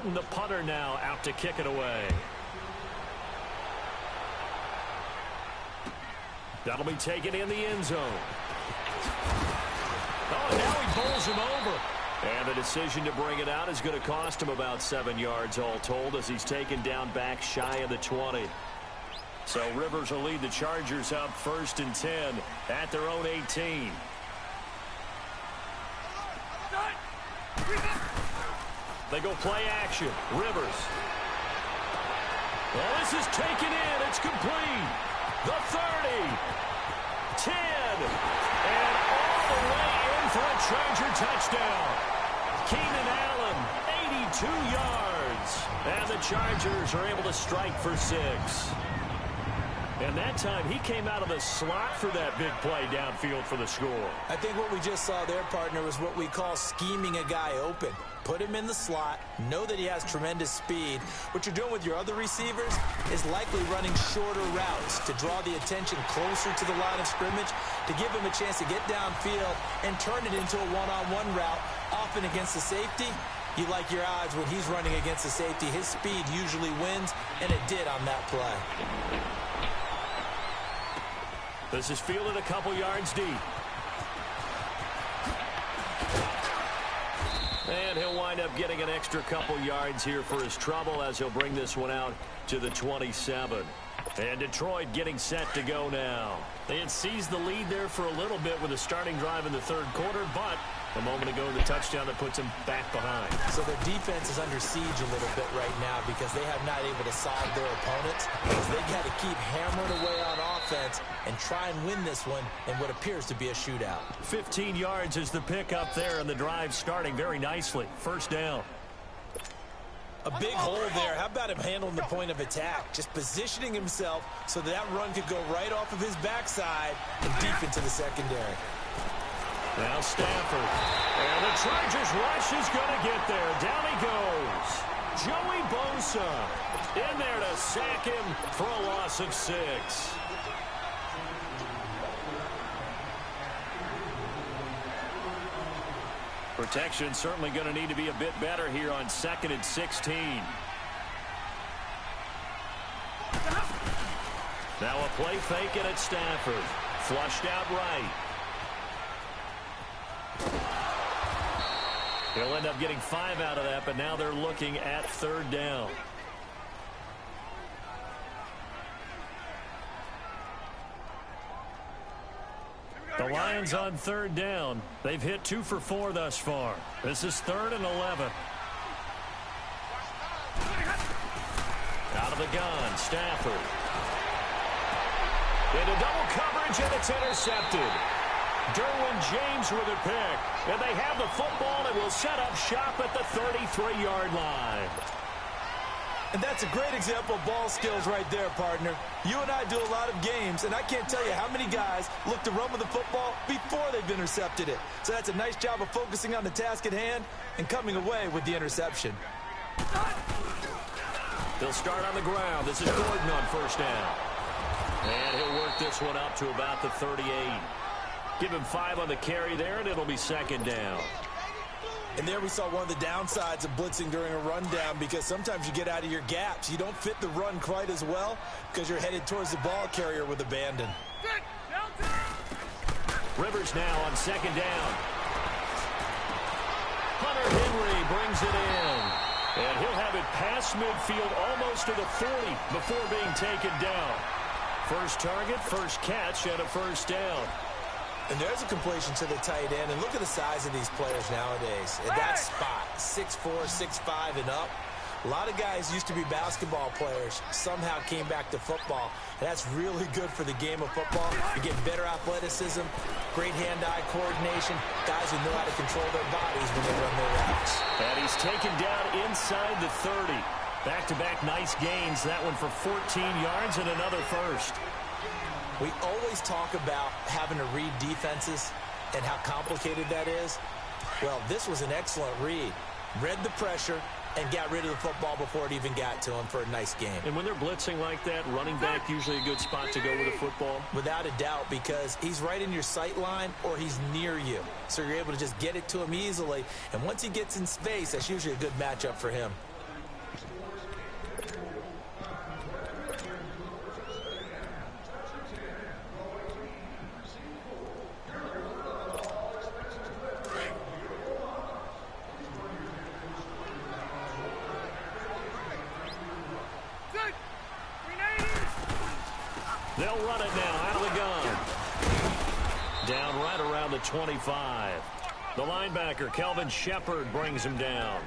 Martin, the punter, now out to kick it away. That'll be taken in the end zone. Oh, now he bowls him over. And the decision to bring it out is going to cost him about 7 yards all told as he's taken down back shy of the 20. So Rivers will lead the Chargers up 1st and 10 at their own 18. They go play action. Rivers. Well, this is taken in. It's complete. The 30. 10. And all the way in for a Charger touchdown. Keenan Allen, 82 yards. And the Chargers are able to strike for 6. And that time, he came out of the slot for that big play downfield for the score. I think what we just saw there, partner, was what we call scheming a guy open. Put him in the slot, know that he has tremendous speed. What you're doing with your other receivers is likely running shorter routes to draw the attention closer to the line of scrimmage, to give him a chance to get downfield and turn it into a one-on-one route, often against the safety. You like your odds when he's running against the safety. His speed usually wins, and it did on that play. This is fielded a couple yards deep. And he'll wind up getting an extra couple yards here for his trouble as he'll bring this one out to the 27. And Detroit getting set to go now. They had seized the lead there for a little bit with a starting drive in the 3rd quarter, but a moment ago the touchdown that puts them back behind. So their defense is under siege a little bit right now because they have not able to solve their opponents. They got to keep hammering away on offense and try and win this one in what appears to be a shootout. 15 yards is the pickup there, and the drive starting very nicely. 1st down. A big hole there. How about him handling the point of attack? Just positioning himself so that run could go right off of his backside and deep into the secondary. Now Stafford. And the Chargers rush is going to get there. Down he goes. Joey Bosa in there to sack him for a loss of 6. Protection certainly going to need to be a bit better here on 2nd and 16. Now a play fake and it's Stafford. Flushed out right. He'll end up getting 5 out of that, but now they're looking at 3rd down. The Lions on 3rd down. They've hit 2 for 4 thus far. This is 3rd and 11. Out of the gun, Stafford. Into double coverage, and it's intercepted. Derwin James with a pick. And they have the football and will set up shop at the 33-yard line. And that's a great example of ball skills right there, partner. You and I do a lot of games, and I can't tell you how many guys look to run with the football before they've intercepted it. So that's a nice job of focusing on the task at hand and coming away with the interception. They'll start on the ground. This is Gordon on 1st down. And he'll work this one up to about the 38. Give him 5 on the carry there, and it'll be 2nd down. And there we saw one of the downsides of blitzing during a rundown, because sometimes you get out of your gaps. You don't fit the run quite as well because you're headed towards the ball carrier with abandon. Rivers now on 2nd down. Hunter Henry brings it in. And he'll have it past midfield almost to the 40 before being taken down. First target, first catch, and a 1st down. And there's a completion to the tight end. And look at the size of these players nowadays. At that spot, 6'4", 6'5", and up. A lot of guys used to be basketball players, somehow came back to football. And that's really good for the game of football. You get better athleticism, great hand-eye coordination, guys who know how to control their bodies when they run their routes. And he's taken down inside the 30. Back-to-back nice gains. That one for 14 yards and another 1st. We always talk about having to read defenses and how complicated that is. Well, this was an excellent read. Read the pressure and got rid of the football before it even got to him for a nice game. And when they're blitzing like that, running back usually a good spot to go with the football? Without a doubt, because he's right in your sight line or he's near you. So you're able to just get it to him easily. And once he gets in space, that's usually a good matchup for him. They'll run it now out of the gun. Down right around the 25. The linebacker, Kelvin Shepard, brings him down.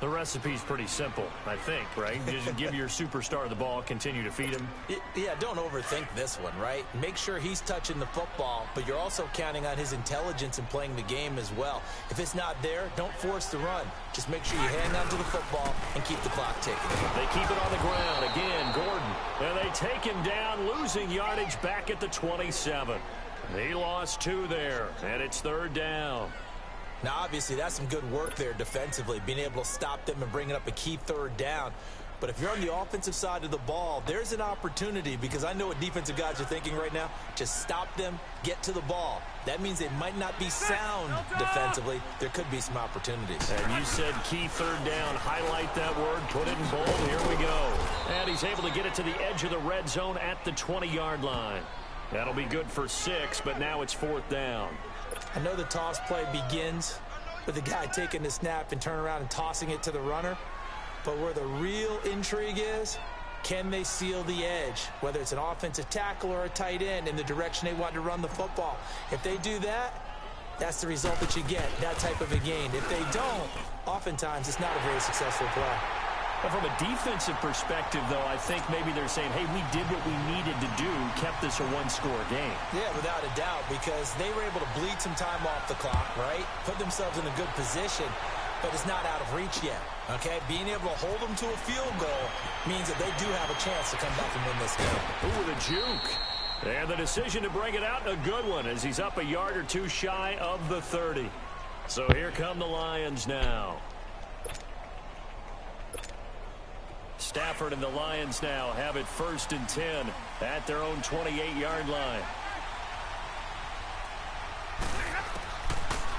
The recipe's pretty simple, I think, right? Just give your superstar the ball, continue to feed him. Yeah, don't overthink this one, right? Make sure he's touching the football, but you're also counting on his intelligence in playing the game as well. If it's not there, don't force the run. Just make sure you hang on to the football and keep the clock ticking. They keep it on the ground. Again, Gordon. And they take him down, losing yardage back at the 27. He lost 2 there, and it's 3rd down. Now, obviously, that's some good work there defensively, being able to stop them and bringing up a key 3rd down. But if you're on the offensive side of the ball, there's an opportunity, because I know what defensive guys are thinking right now. Just stop them, get to the ball. That means they might not be sound defensively. There could be some opportunities. And you said key 3rd down. Highlight that word, put it in bold. Here we go. And he's able to get it to the edge of the red zone at the 20-yard line. That'll be good for 6, but now it's 4th down. I know the toss play begins with the guy taking the snap and turning around and tossing it to the runner. But where the real intrigue is, can they seal the edge, whether it's an offensive tackle or a tight end, in the direction they want to run the football? If they do that, that's the result that you get, that type of a gain. If they don't, oftentimes it's not a very successful play. But from a defensive perspective, though, I think maybe they're saying, hey, we did what we needed to do, kept this a one-score game. Yeah, without a doubt, because they were able to bleed some time off the clock, right? Put themselves in a good position, but it's not out of reach yet, okay? Being able to hold them to a field goal means that they do have a chance to come back and win this game. Ooh, the juke. And the decision to bring it out, a good one, as he's up a yard or 2 shy of the 30. So here come the Lions now. Stafford and the Lions now have it 1st and 10 at their own 28-yard line.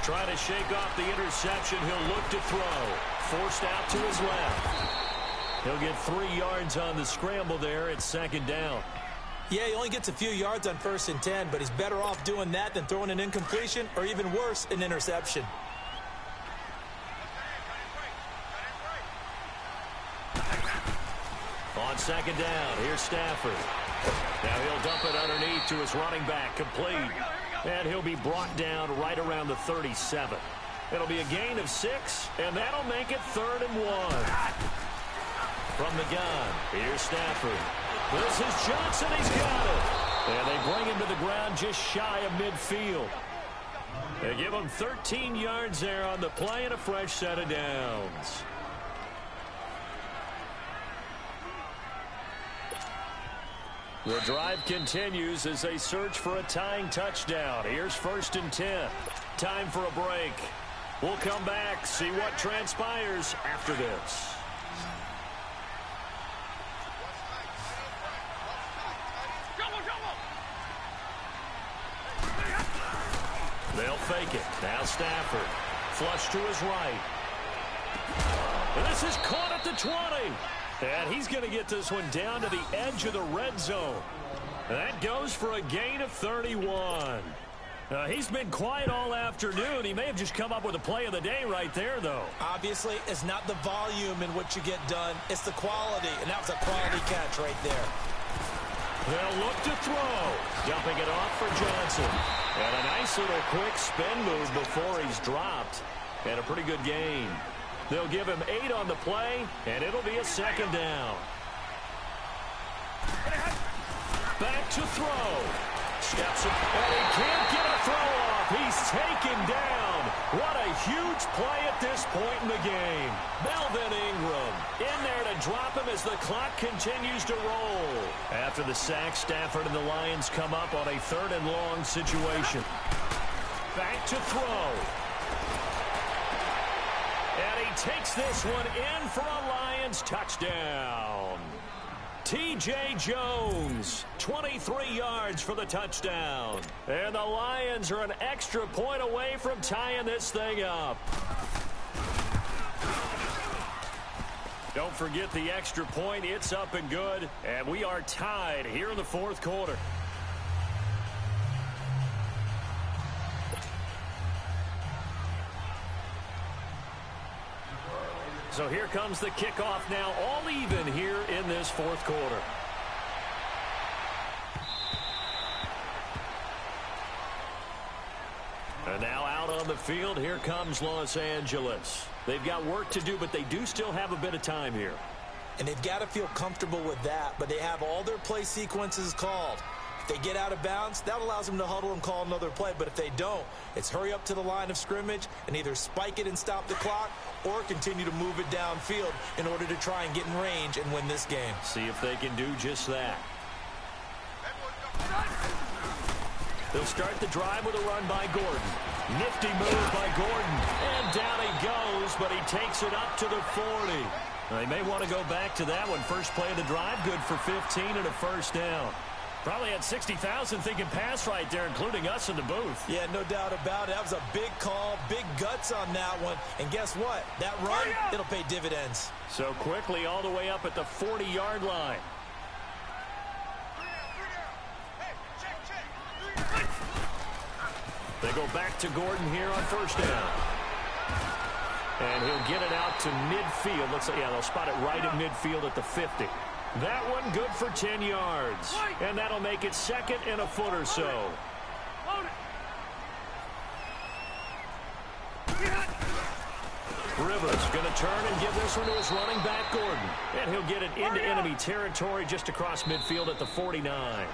Trying to shake off the interception. He'll look to throw. Forced out to his left. He'll get 3 yards on the scramble there. It's 2nd down. Yeah, he only gets a few yards on 1st and 10, but he's better off doing that than throwing an incompletion, or even worse, an interception. On 2nd down, here's Stafford. Now he'll dump it underneath to his running back, complete. And he'll be brought down right around the 37. It'll be a gain of 6, and that'll make it 3rd and 1. From the gun, here's Stafford. This is Johnson, he's got it. And they bring him to the ground just shy of midfield. They give him 13 yards there on the play and a fresh set of downs. The drive continues as they search for a tying touchdown. Here's 1st and 10. Time for a break. We'll come back, see what transpires after this. They'll fake it. Now Stafford. Flush to his right. And this is caught at the 20. And he's going to get this one down to the edge of the red zone. That goes for a gain of 31. He's been quiet all afternoon. He may have just come up with a play of the day right there, though. Obviously, it's not the volume in what you get done. It's the quality, and that was a quality catch right there. They'll look to throw. Dumping it off for Johnson. And a nice little quick spin move before he's dropped. And a pretty good gain. They'll give him 8 on the play, and it'll be a 2nd down. Back to throw. Steps up, and he can't get a throw off. He's taken down. What a huge play at this point in the game. Melvin Ingram in there to drop him as the clock continues to roll. After the sack, Stafford and the Lions come up on a 3rd and long situation. Back to throw. And he takes this one in for a Lions touchdown. T.J. Jones, 23 yards for the touchdown. And the Lions are an extra point away from tying this thing up. Don't forget the extra point. It's up and good. And we are tied here in the 4th quarter. So here comes the kickoff now, all even here in this 4th quarter. field. Here comes Los Angeles. They've got work to do, but they do still have a bit of time here. And they've got to feel comfortable with that, but they have all their play sequences called. If they get out of bounds, that allows them to huddle and call another play. But if they don't, it's hurry up to the line of scrimmage and either spike it and stop the clock or continue to move it downfield in order to try and get in range and win this game. See if they can do just that. They'll start the drive with a run by Gordon. Nifty move by Gordon. And down he goes, but he takes it up to the 40. They may want to go back to that one. First play of the drive, good for 15 and a first down. Probably had 60,000 thinking pass right there, including us in the booth. Yeah, no doubt about it. That was a big call, big guts on that one. And guess what? That run, it'll pay dividends. So quickly all the way up at the 40-yard line. They go back to Gordon here on first down. And he'll get it out to midfield. Looks like, yeah, they'll spot it right at midfield at the 50. That one good for 10 yards. And that'll make it second and a foot or so. Rivers going to turn and give this one to his running back, Gordon. And he'll get it into enemy territory just across midfield at the 49.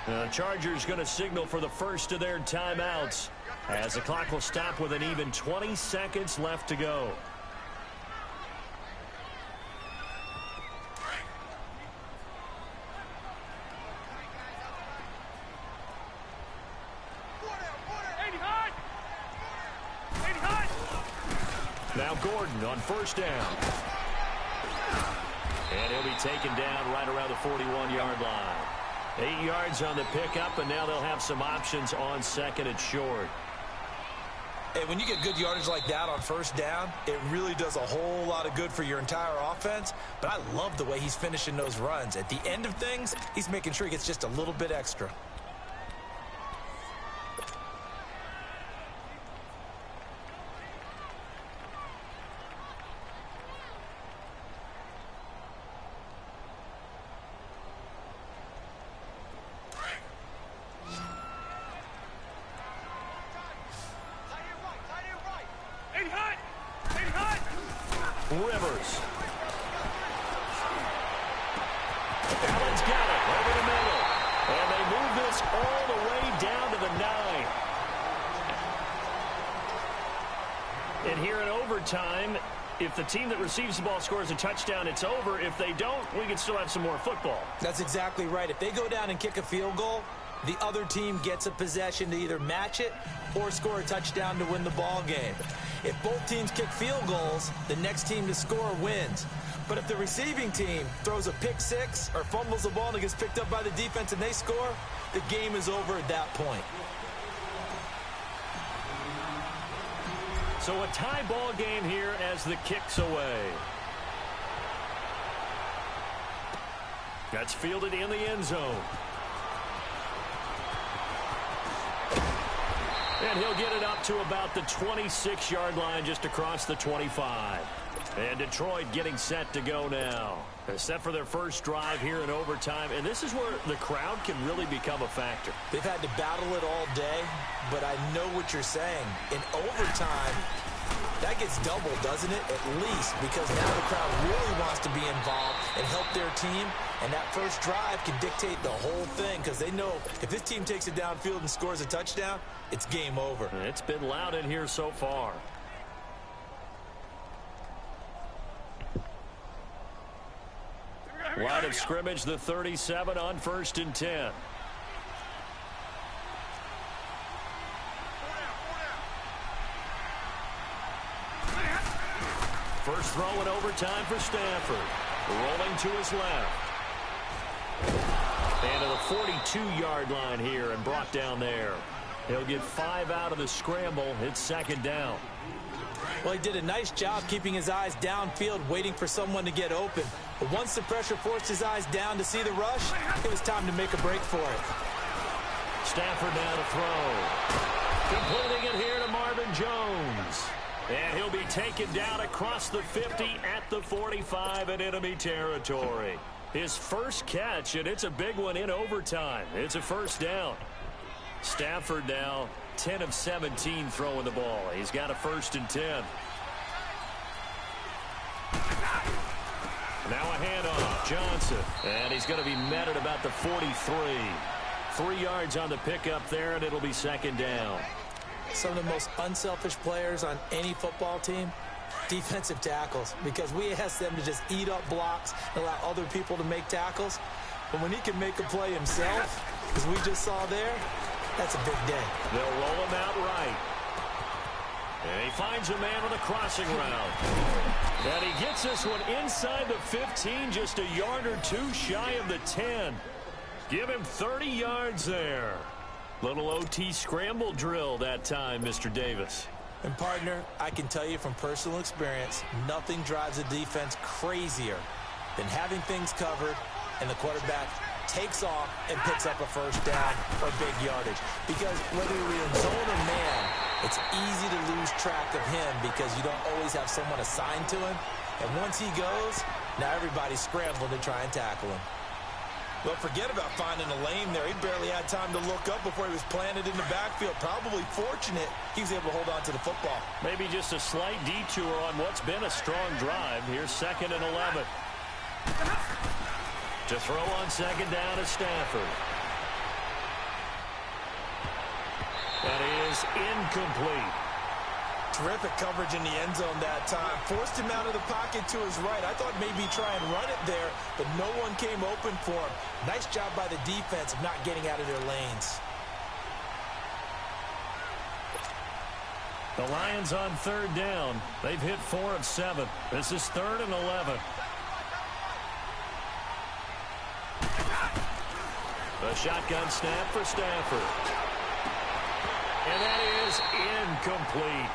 The Chargers going to signal for the first of their timeouts as the clock will stop with an even 20 seconds left to go. Now Gordon on first down. And he'll be taken down right around the 41-yard line. 8 yards on the pickup, and now they'll have some options on second and short. Hey, when you get good yardage like that on first down, it really does a whole lot of good for your entire offense. But I love the way he's finishing those runs. At the end of things, he's making sure he gets just a little bit extra. Rivers. Allen's got it over the middle. And they move this all the way down to the 9. And here in overtime, if the team that receives the ball scores a touchdown, it's over. If they don't, we can still have some more football. That's exactly right. If they go down and kick a field goal, the other team gets a possession to either match it or score a touchdown to win the ball game. If both teams kick field goals, the next team to score wins. But if the receiving team throws a pick six or fumbles the ball and it gets picked up by the defense and they score, the game is over at that point. So a tie ball game here as the kick's away. That's fielded in the end zone. And he'll get it up to about the 26-yard line just across the 25. And Detroit getting set to go now. They're set for their first drive here in overtime. And this is where the crowd can really become a factor. They've had to battle it all day, but I know what you're saying. In overtime, that gets doubled, doesn't it? At least, because now the crowd really wants to be involved and help their team. And that first drive can dictate the whole thing because they know if this team takes it downfield and scores a touchdown, it's game over. It's been loud in here so far. Line of scrimmage, the 37 on 1st and 10. First throw in overtime for Stafford. Rolling to his left. And to the 42-yard line here and brought down there. He'll get 5 out of the scramble. It's second down. Well, he did a nice job keeping his eyes downfield, waiting for someone to get open. But once the pressure forced his eyes down to see the rush, it was time to make a break for it. Stafford now to throw. Completing it here to Marvin Jones. And he'll be taken down across the 50 at the 45 in enemy territory. His first catch, and it's a big one in overtime. It's a first down. Stafford now 10 of 17 throwing the ball. He's got a 1st and 10. Now a handoff. Johnson. And he's going to be met at about the 43. 3 yards on the pickup there, and it'll be 2nd down. Some of the most unselfish players on any football team, defensive tackles, because we ask them to just eat up blocks and allow other people to make tackles. But when he can make a play himself, as we just saw there, that's a big day. They'll roll him out right. And he finds a man on a crossing route. And he gets this one inside the 15, just a yard or 2 shy of the 10. Give him 30 yards there. Little OT scramble drill that time, Mr. Davis. And, partner, I can tell you from personal experience, nothing drives a defense crazier than having things covered and the quarterback takes off and picks up a 1st down or big yardage. Because whether you're in zone or man, it's easy to lose track of him because you don't always have someone assigned to him. And once he goes, now everybody's scrambling to try and tackle him. Well, forget about finding a lane there. He barely had time to look up before he was planted in the backfield. Probably fortunate he was able to hold on to the football. Maybe just a slight detour on what's been a strong drive. Here's 2nd and 11. To throw on 2nd down is Stafford. That is incomplete. Terrific coverage in the end zone that time. Forced him out of the pocket to his right. I thought maybe try and run it there, but no one came open for him. Nice job by the defense of not getting out of their lanes. The Lions on 3rd down. They've hit 4 of 7. This is 3rd and 11. The shotgun snap for Stafford. And that is incomplete.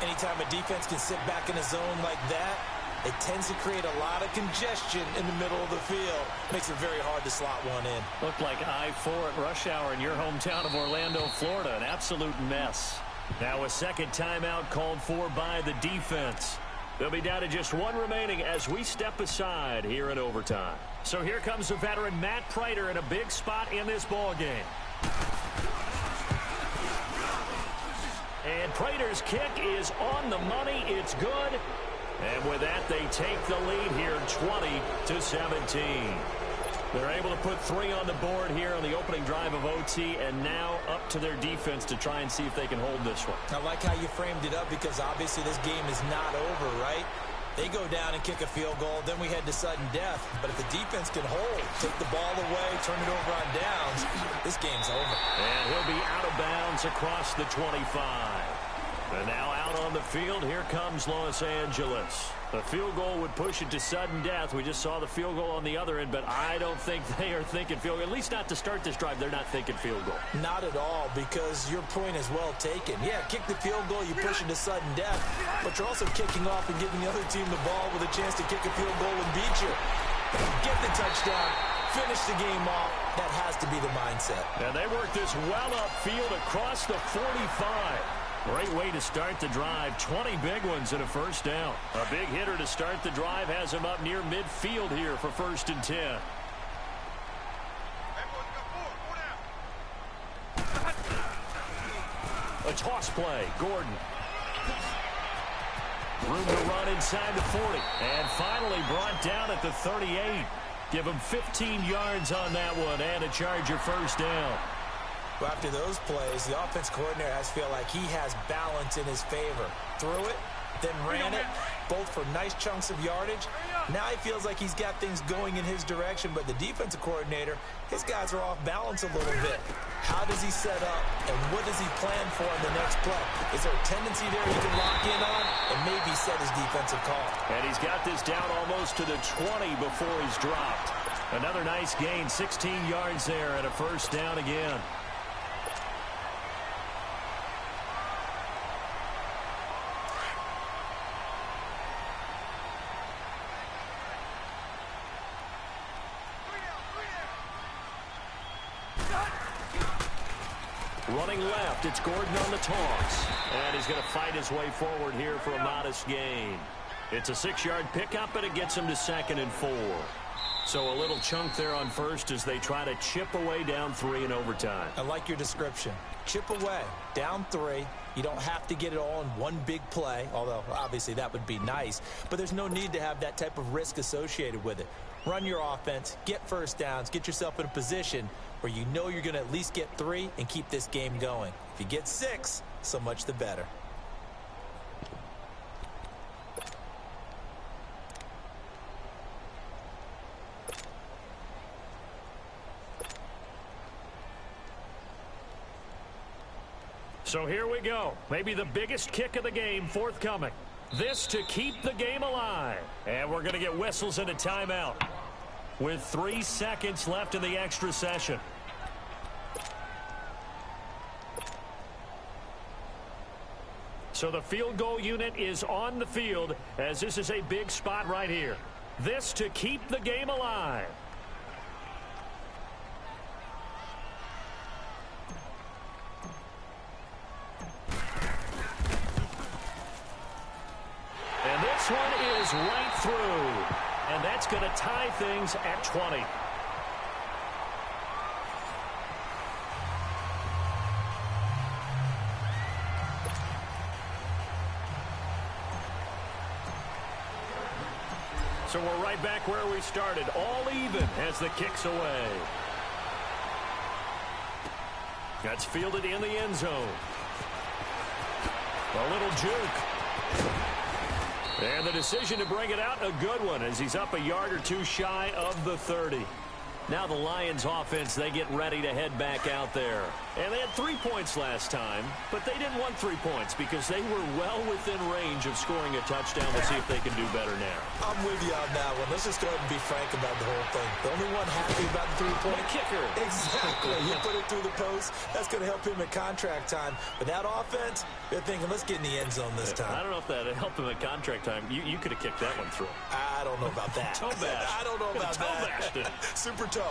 Anytime a defense can sit back in a zone like that, it tends to create a lot of congestion in the middle of the field. Makes it very hard to slot one in. Looked like I-4 at rush hour in your hometown of Orlando, Florida. An absolute mess. Now a 2nd timeout called for by the defense. They'll be down to just 1 remaining as we step aside here in overtime. So here comes the veteran Matt Prater in a big spot in this ball game. And Prater's kick is on the money. It's good. And with that, they take the lead here 20-17. They're able to put 3 on the board here on the opening drive of OT, and now up to their defense to try and see if they can hold this one. I like how you framed it up because obviously this game is not over, right? They go down and kick a field goal, then we head to sudden death. But if the defense can hold, take the ball away, turn it over on downs, this game's over. And he'll be out of bounds across the 25. And now out on the field, here comes Los Angeles. The field goal would push it to sudden death. We just saw the field goal on the other end, but I don't think they are thinking field goal. At least not to start this drive. They're not thinking field goal. Not at all, because your point is well taken. Yeah, kick the field goal, you push it to sudden death, but you're also kicking off and giving the other team the ball with a chance to kick a field goal and beat you. Get the touchdown, finish the game off. That has to be the mindset. And they work this well upfield across the 45. Great way to start the drive. 20 big ones and a 1st down. A big hitter to start the drive has him up near midfield here for 1st and 10. A toss play. Gordon. Room to run inside the 40. And finally brought down at the 38. Give him 15 yards on that one and a Charger 1st down. Well, after those plays, the offense coordinator has feel like he has balance in his favor. Threw it, then ran it, both for nice chunks of yardage. Now he feels like he's got things going in his direction, but the defensive coordinator, his guys are off balance a little bit. How does he set up, and what does he plan for in the next play? Is there a tendency there he can lock in on and maybe set his defensive call? And he's got this down almost to the 20 before he's dropped. Another nice gain, 16 yards there and a 1st down again. Running left, it's Gordon on the toss. And he's going to fight his way forward here for a modest gain. It's a 6-yard pickup, and it gets him to 2nd and 4. So a little chunk there on 1st as they try to chip away down 3 in overtime. I like your description. Chip away, down 3. You don't have to get it all in one big play, although obviously that would be nice. But there's no need to have that type of risk associated with it. Run your offense, get first downs, get yourself in a position where you know you're going to at least get 3 and keep this game going. If you get 6, so much the better. So here we go. Maybe the biggest kick of the game forthcoming. This to keep the game alive. And we're going to get whistles and a timeout with 3 seconds left in the extra session. So the field goal unit is on the field as this is a big spot right here. This to keep the game alive. And this one is right through. And that's going to tie things at 20. So we're right back where we started, all even as the kick's away. That's fielded in the end zone. A little juke. And the decision to bring it out, a good one, as he's up a yard or 2 shy of the 30. Now the Lions offense, they get ready to head back out there. And they had 3 points last time, but they didn't want 3 points because they were well within range of scoring a touchdown. We'll see if they can do better now. I'm with you on that one. Let's just go ahead and be frank about the whole thing. The only one happy about the 3-point kicker. Exactly. You put it through the post. That's going to help him at contract time. But that offense, they're thinking, let's get in the end zone this time. I don't know if that helped him at contract time. You could have kicked that one through. I don't know about that. Toe bash. I don't know about toe that. Bashed it. Super toe.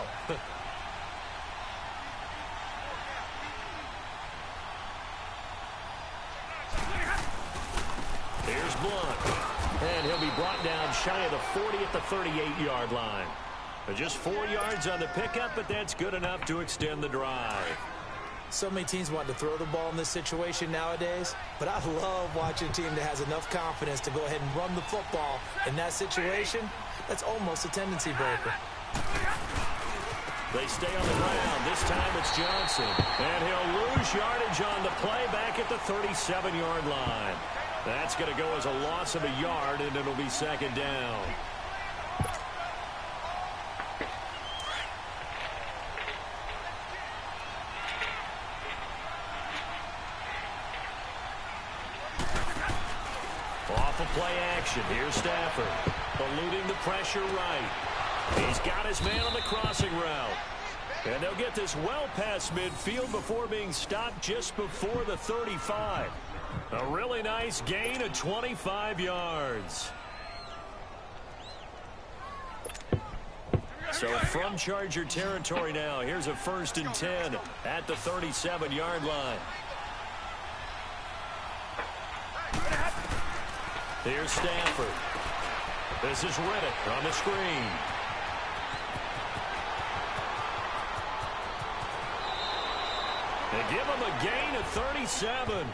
Here's Blunt. And he'll be brought down shy of the 40 at the 38-yard line. Just 4 yards on the pickup, but that's good enough to extend the drive. So many teams want to throw the ball in this situation nowadays, but I love watching a team that has enough confidence to go ahead and run the football in that situation. That's almost a tendency breaker. They stay on the ground. This time it's Johnson. And he'll lose yardage on the play back at the 37-yard line. That's going to go as a loss of a yard, and it'll be second down. Off of play action. Here's Stafford. Eluding the pressure right. He's got his man on the crossing route. And they'll get this well past midfield before being stopped just before the 35. A really nice gain of 25 yards. So from Charger territory now, here's a 1st and 10 at the 37-yard line. Here's Stafford. This is Riddick on the screen. They give him a gain of 37.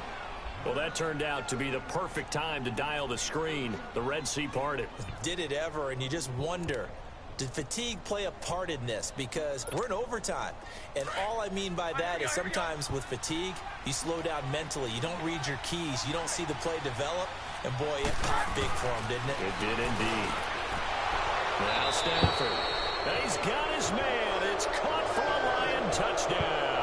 Well, that turned out to be the perfect time to dial the screen. The Red Sea parted. Did it ever? And you just wonder, did fatigue play a part in this? Because we're in overtime. And all I mean by that is sometimes with fatigue, you slow down mentally. You don't read your keys. You don't see the play develop. And, boy, it popped big for him, didn't it? It did indeed. Now Stafford. He's got his man. It's caught for a Lion touchdown.